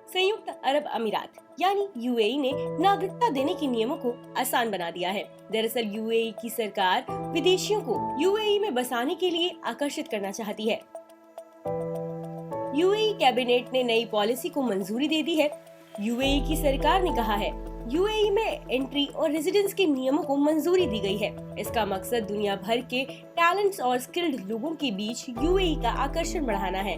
संयुक्त अरब अमीरात यानी यूएई ने नागरिकता देने के नियमों को आसान बना दिया है। दरअसल यूएई की सरकार विदेशियों को यूएई में बसाने के लिए आकर्षित करना चाहती है। यूएई कैबिनेट ने नई पॉलिसी को मंजूरी दे दी है। यूएई की सरकार ने कहा है यूएई में एंट्री और रेजिडेंस के नियमों को मंजूरी दी गई है। इसका मकसद दुनिया भर के टैलेंट्स और स्किल्ड लोगों के बीच यूएई का आकर्षण बढ़ाना है।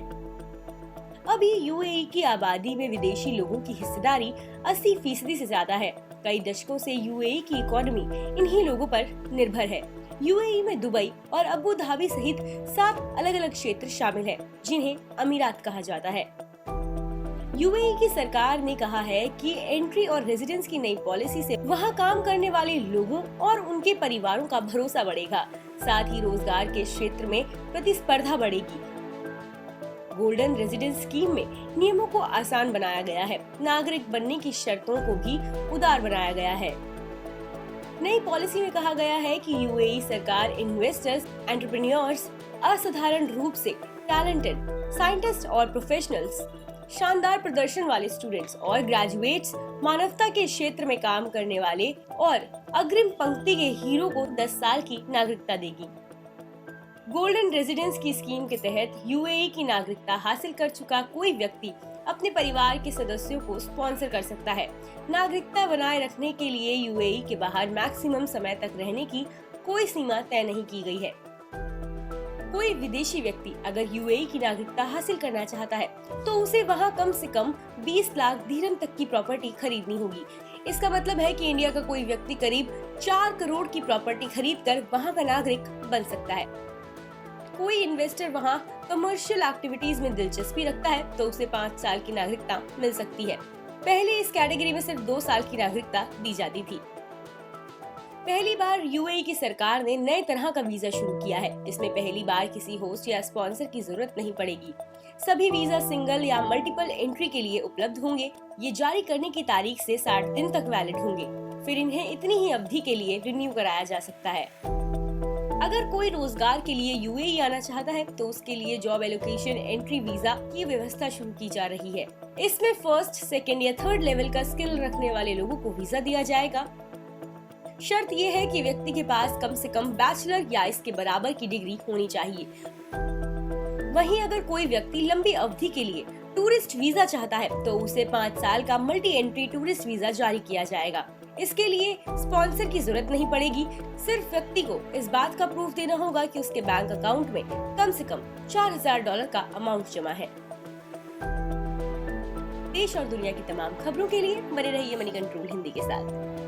अभी यूएई की आबादी में विदेशी लोगों की हिस्सेदारी 80% से ज्यादा है। कई दशकों से यूएई की इकोनॉमी इन्हीं लोगों पर निर्भर है। यूएई में दुबई और अबू धाबी सहित 7 अलग अलग क्षेत्र शामिल हैं, जिन्हें अमीरात कहा जाता है। यूएई की सरकार ने कहा है कि एंट्री और रेजिडेंस की नई पॉलिसी से वहां काम करने वाले लोगों और उनके परिवारों का भरोसा बढ़ेगा। साथ ही रोजगार के क्षेत्र में प्रतिस्पर्धा बढ़ेगी। गोल्डन रेजिडेंस स्कीम में नियमों को आसान बनाया गया है। नागरिक बनने की शर्तों को भी उदार बनाया गया है। नई पॉलिसी में कहा गया है कि यूएई सरकार इन्वेस्टर्स, एंटरप्रेन्योर्स, असाधारण रूप से टैलेंटेड साइंटिस्ट और प्रोफेशनल्स, शानदार प्रदर्शन वाले स्टूडेंट्स और ग्रेजुएट्स, मानवता के क्षेत्र में काम करने वाले और अग्रिम पंक्ति के हीरो को 10 साल की नागरिकता देगी। गोल्डन रेजिडेंस की स्कीम के तहत यूएई की नागरिकता हासिल कर चुका कोई व्यक्ति अपने परिवार के सदस्यों को स्पॉन्सर कर सकता है। नागरिकता बनाए रखने के लिए यूएई के बाहर मैक्सिमम समय तक रहने की कोई सीमा तय नहीं की गई है। कोई विदेशी व्यक्ति अगर यूएई की नागरिकता हासिल करना चाहता है तो उसे वहां कम से कम 20 लाख दिरहम तक की प्रॉपर्टी खरीदनी होगी। इसका मतलब है कि इंडिया का कोई व्यक्ति करीब 4 करोड़ की प्रॉपर्टी खरीदकर वहां का नागरिक बन सकता है। कोई इन्वेस्टर वहां कमर्शियल एक्टिविटीज में दिलचस्पी रखता है तो उसे 5 साल की नागरिकता मिल सकती है। पहले इस कैटेगरी में सिर्फ 2 साल की नागरिकता दी जाती थी। पहली बार यूएई की सरकार ने नए तरह का वीजा शुरू किया है। इसमें पहली बार किसी होस्ट या स्पॉन्सर की जरूरत नहीं पड़ेगी। सभी वीजा सिंगल या मल्टीपल एंट्री के लिए उपलब्ध होंगे। ये जारी करने की तारीख से 60 दिन तक वैलिड होंगे। फिर इन्हें इतनी ही अवधि के लिए रिन्यू कराया जा सकता है। अगर कोई रोजगार के लिए यूएई आना चाहता है तो उसके लिए जॉब एलोकेशन एंट्री वीजा की व्यवस्था शुरू की जा रही है। इसमें फर्स्ट, सेकंड या थर्ड लेवल का स्किल रखने वाले लोगों को वीजा दिया जाएगा। शर्त यह है कि व्यक्ति के पास कम से कम बैचलर या इसके बराबर की डिग्री होनी चाहिए। वहीं अगर कोई व्यक्ति लंबी अवधि के लिए टूरिस्ट वीजा चाहता है तो उसे 5 साल का मल्टी एंट्री टूरिस्ट वीजा जारी किया जाएगा। इसके लिए स्पॉन्सर की जरूरत नहीं पड़ेगी। सिर्फ व्यक्ति को इस बात का प्रूफ देना होगा कि उसके बैंक अकाउंट में कम से कम $4000 का अमाउंट जमा है। देश और दुनिया की तमाम खबरों के लिए बने रहिए मनी कंट्रोल हिंदी के साथ।